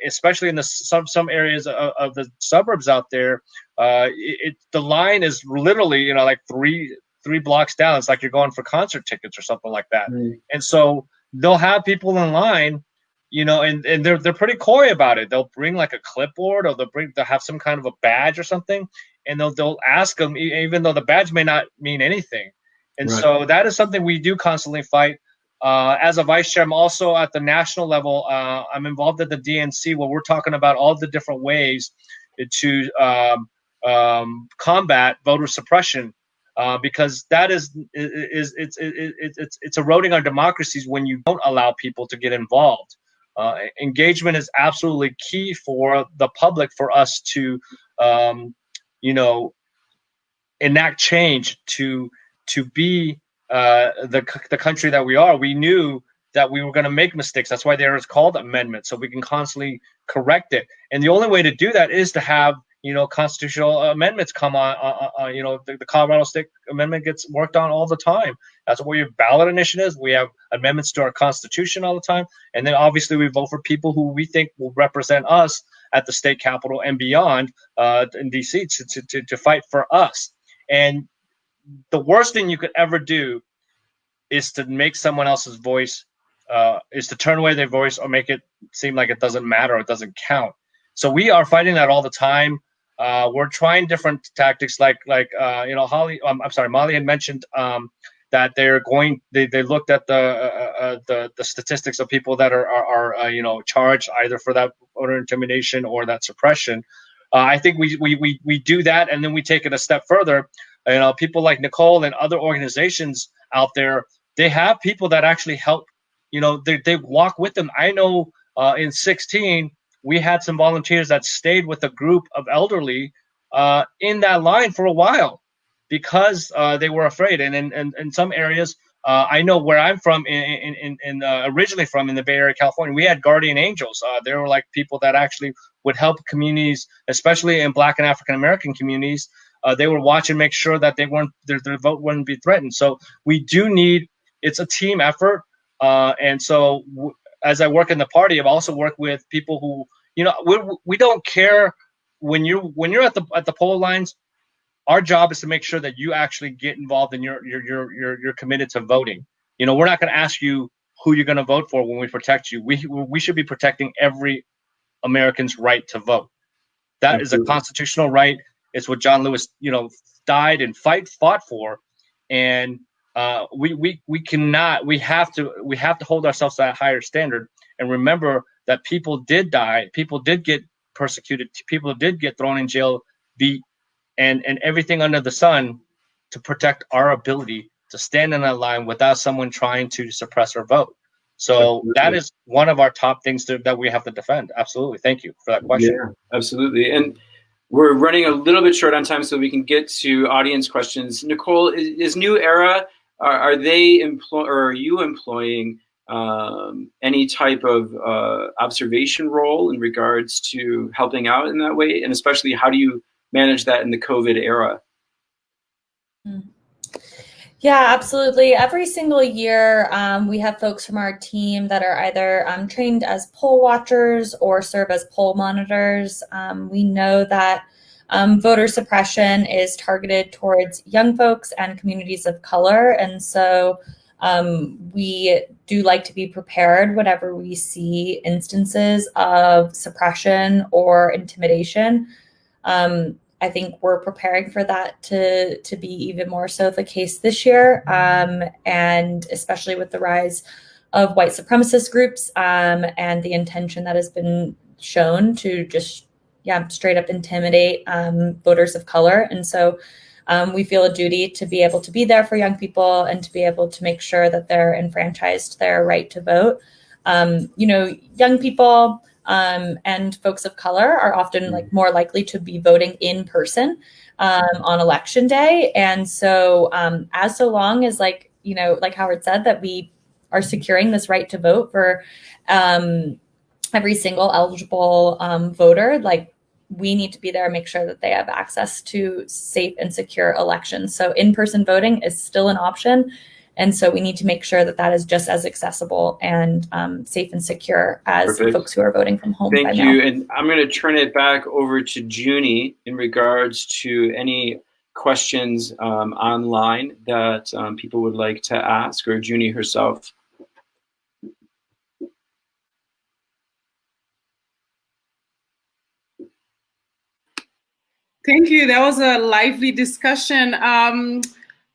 especially in some areas of the suburbs out there, the line is literally, like three blocks down. It's like you're going for concert tickets or something like that. Mm. And so they'll have people in line and they're pretty coy about it. They'll bring like a clipboard, or they'll have some kind of a badge or something, and they'll ask them, even though the badge may not mean anything. And so that is something we do constantly fight. As a vice chair, I'm also at the national level. I'm involved at the DNC, where we're talking about all the different ways to combat voter suppression, because that it's eroding our democracies when you don't allow people to get involved. Engagement is absolutely key for the public, for us to enact change, to be the country that we are. We knew that we were going to make mistakes. That's why there is called amendment, so we can constantly correct it. And the only way to do that is to have constitutional amendments come on. The Colorado State Amendment gets worked on all the time. That's where we have ballot initiatives. We have amendments to our Constitution all the time. And then obviously we vote for people who we think will represent us at the state capitol and beyond in DC to fight for us. And the worst thing you could ever do is to make someone else's voice, is to turn away their voice or make it seem like it doesn't matter or it doesn't count. So we are fighting that all the time. We're trying different tactics, like Molly had mentioned that they looked at the statistics of people that are charged either for that voter intimidation or that suppression. I think we do that, and then we take it a step further. People like Nicole and other organizations out there, they have people that actually help. They walk with them. I know in 2016, we had some volunteers that stayed with a group of elderly in that line for a while because they were afraid. And in some areas, I know where I'm from, originally from in the Bay Area, California, we had guardian angels. There were like people that actually would help communities, especially in Black and African American communities. They would watch and make sure that their vote wouldn't be threatened. So we do need, it's a team effort. And so as I work in the party, I've also worked with people who, we don't care when you're at the poll lines. Our job is to make sure that you actually get involved and you're committed to voting. We're not going to ask you who you're going to vote for when we protect you. We should be protecting every American's right to vote. That is a constitutional right. It's what John Lewis, died and fought for, and we have to hold ourselves to that higher standard and remember that people did die, people did get persecuted, people did get thrown in jail, beat, and everything under the sun to protect our ability to stand in that line without someone trying to suppress our vote. So absolutely. That is one of our top things that we have to defend. Absolutely. Thank you for that question.
Yeah, absolutely. And we're running a little bit short on time, so we can get to audience questions. Nicole, is New Era, are you employing any type of observation role in regards to helping out in that way? And especially, how do you manage that in the COVID era?
Yeah, absolutely. Every single year, we have folks from our team that are either trained as poll watchers or serve as poll monitors. We know that voter suppression is targeted towards young folks and communities of color. And so we do like to be prepared whenever we see instances of suppression or intimidation. I think we're preparing for that to be even more so the case this year, and especially with the rise of white supremacist groups and the intention that has been shown to just, straight up intimidate voters of color. And so we feel a duty to be able to be there for young people and to be able to make sure that they're enfranchised their right to vote. Young people and folks of color are often more likely to be voting in person on election day. And so so long as like Howard said, that we are securing this right to vote for every single eligible voter, we need to be there and make sure that they have access to safe and secure elections. So in-person voting is still an option. And so we need to make sure that that is just as accessible and safe and secure as folks who are voting from home.
Thank you. And I'm going to turn it back over to Junie in regards to any questions online that people would like to ask, or Junie herself.
Thank you. That was a lively discussion.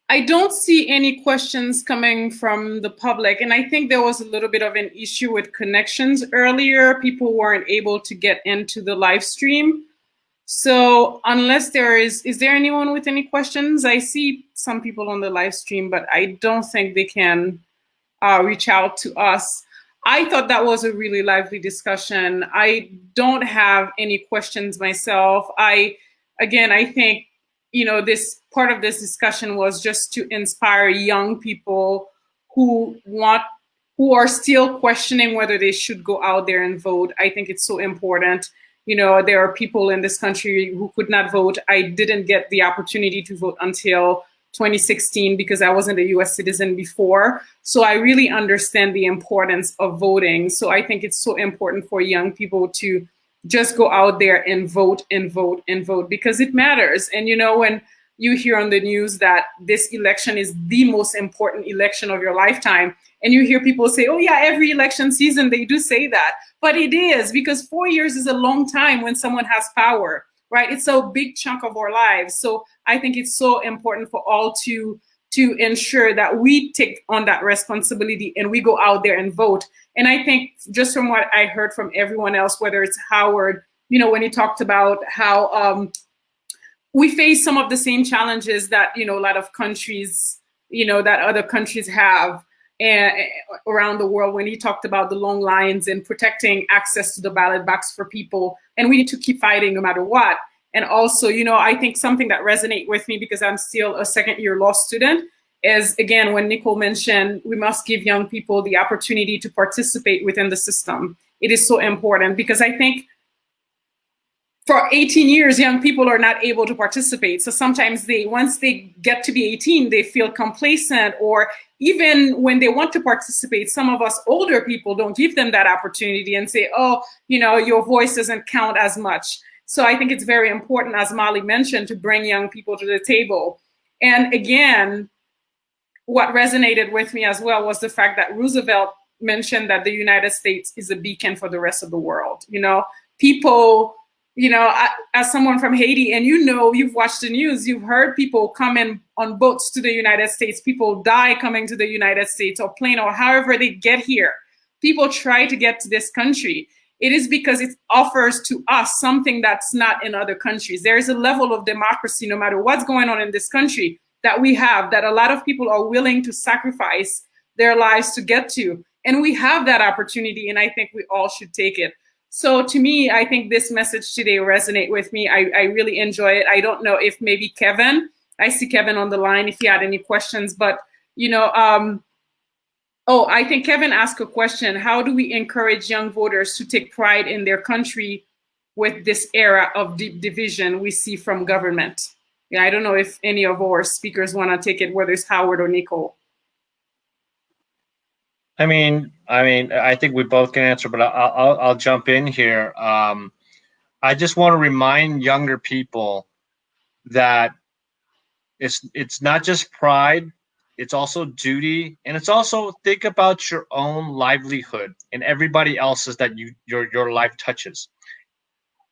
I don't see any questions coming from the public, and I think there was a little bit of an issue with connections earlier. People weren't able to get into the live stream. So unless is there anyone with any questions? I see some people on the live stream, but I don't think they can reach out to us. I thought that was a really lively discussion. I don't have any questions myself. Again, I think, this part of this discussion was just to inspire young people who are still questioning whether they should go out there and vote. I think it's so important. There are people in this country who could not vote. I didn't get the opportunity to vote until 2016 because I wasn't a US citizen before. So I really understand the importance of voting. So I think it's so important for young people to just go out there and vote and vote and vote because it matters. And when you hear on the news that this election is the most important election of your lifetime, and you hear people say, oh yeah, every election season they do say that, but it is because 4 years is a long time when someone has power, right? It's a big chunk of our lives. So I think it's so important for all to ensure that we take on that responsibility and we go out there and vote. And I think just from what I heard from everyone else, whether it's Howard, when he talked about how we face some of the same challenges that, a lot of countries, that other countries have around the world, when he talked about the long lines and protecting access to the ballot box for people. And we need to keep fighting no matter what. And also, I think something that resonates with me because I'm still a second-year law student is, again, when Nicole mentioned we must give young people the opportunity to participate within the system. It is so important because I think for 18 years, young people are not able to participate. So sometimes once they get to be 18, they feel complacent, or even when they want to participate, some of us older people don't give them that opportunity and say, oh, your voice doesn't count as much. So I think it's very important, as Molly mentioned, to bring young people to the table. And again, what resonated with me as well was the fact that Roosevelt mentioned that the United States is a beacon for the rest of the world. People, as someone from Haiti, and you've watched the news, you've heard people come in on boats to the United States, people die coming to the United States or plane or however they get here. People try to get to this country. It is because it offers to us something that's not in other countries. There is a level of democracy, no matter what's going on in this country, that we have, that a lot of people are willing to sacrifice their lives to get to. And we have that opportunity, and I think we all should take it. So to me, I think this message today resonates with me. I really enjoy it. I don't know if maybe Kevin, I see Kevin on the line, if he had any questions, but, I think Kevin asked a question. How do we encourage young voters to take pride in their country with this era of division we see from government? Yeah, I don't know if any of our speakers want to take it, whether it's Howard or Nicole.
I mean, I think we both can answer, but I'll jump in here. I just want to remind younger people that it's not just pride, it's also duty, and it's also think about your own livelihood and everybody else's that your life touches.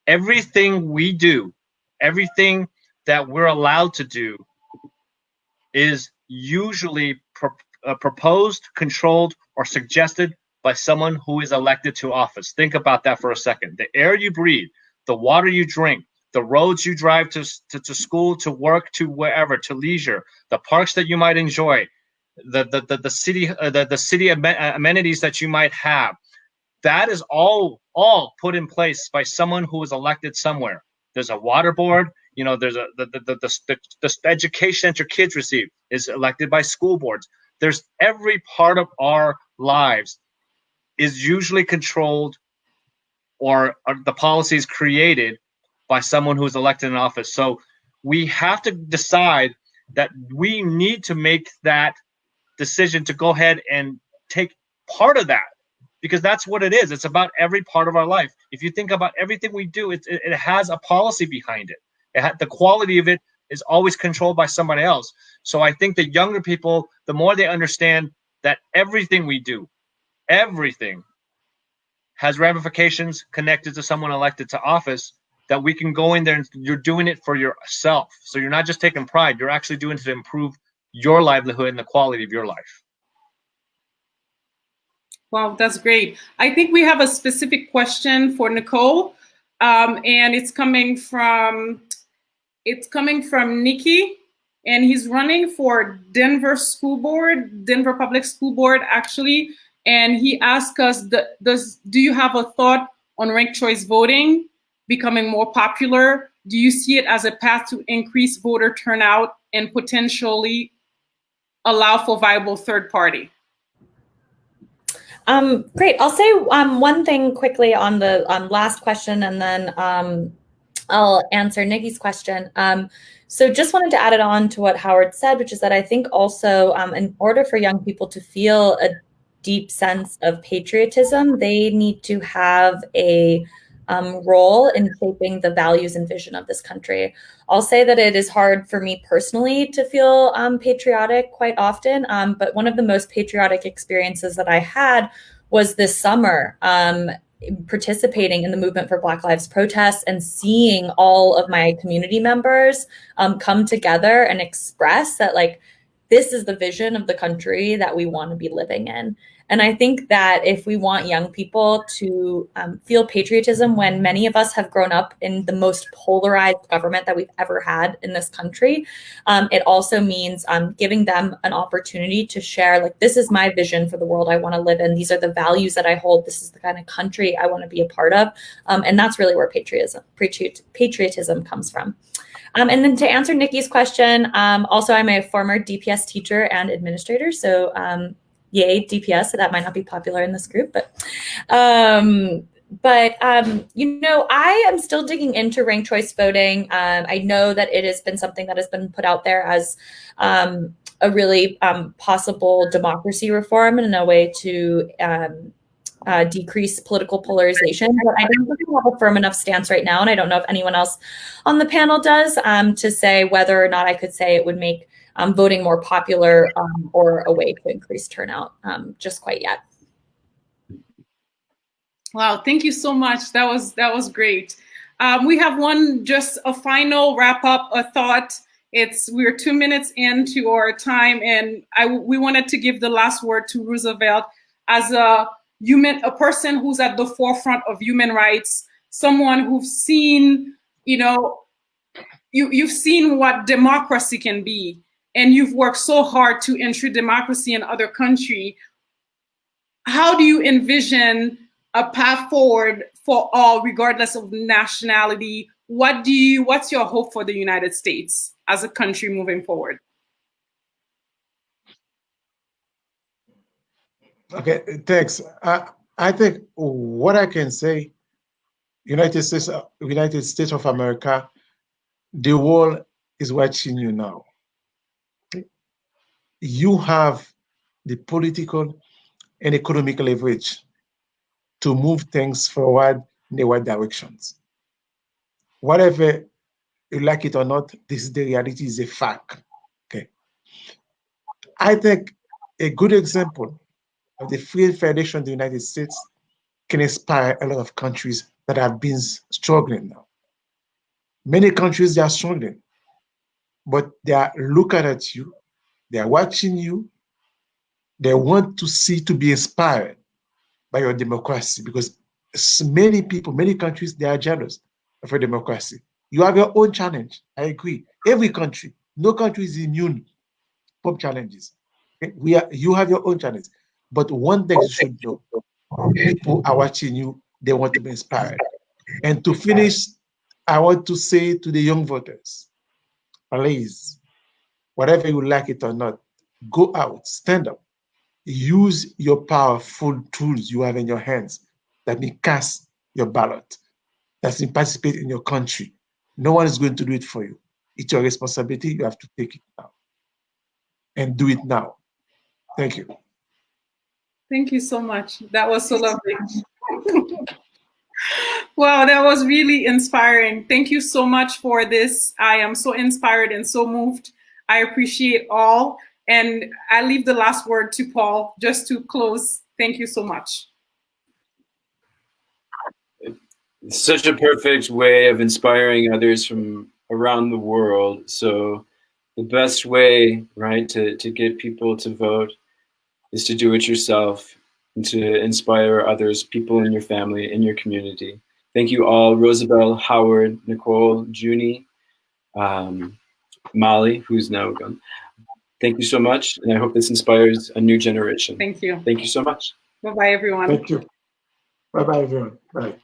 Everything we do, everything that we're allowed to do, is usually proposed, controlled, or suggested by someone who is elected to office. Think about that for a second. The air you breathe, the water you drink, the roads you drive to school, to work, to wherever, to leisure, the parks that you might enjoy, the city amenities that you might have, that is all put in place by someone who is elected somewhere. There's a water board. There's the education that your kids receive is elected by school boards. There's every part of our lives is usually controlled or the policies created by someone who's elected in office. So we have to decide that we need to make that decision to go ahead and take part of that, because that's what it is. It's about every part of our life. If you think about everything we do, it has a policy behind it. The quality of it is always controlled by somebody else. So I think the younger people, the more they understand that everything we do, everything has ramifications connected to someone elected to office, that we can go in there and you're doing it for yourself. So you're not just taking pride, you're actually doing it to improve your livelihood and the quality of your life.
Wow, that's great. I think we have a specific question for Nicole, and it's coming from Nikki, and he's running for Denver Public School Board, actually. And he asked us, do you have a thought on ranked choice voting becoming more popular? Do you see it as a path to increase voter turnout and potentially allow for viable third party?
Great. I'll say one thing quickly on the last question, and then I'll answer Nikki's question. So just wanted to add it on to what Howard said, which is that I think also in order for young people to feel a deep sense of patriotism, they need to have a role in shaping the values and vision of this country. I'll say that it is hard for me personally to feel patriotic quite often, but one of the most patriotic experiences that I had was this summer, participating in the movement for Black Lives protests and seeing all of my community members come together and express that, like, this is the vision of the country that we want to be living in. And I think that if we want young people to feel patriotism, when many of us have grown up in the most polarized government that we've ever had in this country, it also means giving them an opportunity to share, like, this is my vision for the world I want to live in. These are the values that I hold. This is the kind of country I want to be a part of. And that's really where patriotism comes from. And then to answer Nikki's question, also I'm a former DPS teacher and administrator. So yay, DPS. So that might not be popular in this group, but you know, I am still digging into ranked choice voting. I know that it has been something that has been put out there as a really possible democracy reform and a way to decrease political polarization, but I don't think we have a firm enough stance right now, and I don't know if anyone else on the panel does, to say whether or not I could say it would make voting more popular or a way to increase turnout just quite yet.
Wow, thank you so much. That was great. We have just a final wrap up, a thought. We're 2 minutes into our time, and we wanted to give the last word to Roosevelt as a person who's at the forefront of human rights, someone who's seen, you know, you've seen what democracy can be, and you've worked so hard to ensure democracy in other countries. How do you envision a path forward for all, regardless of nationality? What's your hope for the United States as a country moving forward?
Okay, thanks. I think what I can say, United States of America, the world is watching you now. You have the political and economic leverage to move things forward in the right directions. Whatever you like it or not, this is the reality, is a fact. Okay. I think a good example of the free and fair election in the United States can inspire a lot of countries that have been struggling now. Many countries, they are struggling, but they are looking at you, they are watching you, they want to be inspired by your democracy, because many people, many countries, they are jealous of your democracy. You have your own challenge. I agree. Every country, no country is immune from challenges. Okay? You have your own challenge. But one thing you should know, people are watching you, they want to be inspired. And to finish, I want to say to the young voters, please, whatever you like it or not, go out, stand up, use your powerful tools you have in your hands that may cast your ballot, that may participate in your country. No one is going to do it for you. It's your responsibility. You have to take it now and do it now. Thank you.
Thank you so much. That was so lovely. Wow, that was really inspiring. Thank you so much for this. I am so inspired and so moved. I appreciate all. And I leave the last word to Paul just to close. Thank you so much.
It's such a perfect way of inspiring others from around the world. So the best way, right, to get people to vote is to do it yourself and to inspire others, people in your family, in your community. Thank you all, Roosevelt, Howard, Nicole, Junie, Molly, who's now gone. Thank you so much, and I hope this inspires a new generation.
Thank you.
Thank you so much.
Bye-bye, everyone.
Thank you. Bye-bye, everyone. Bye.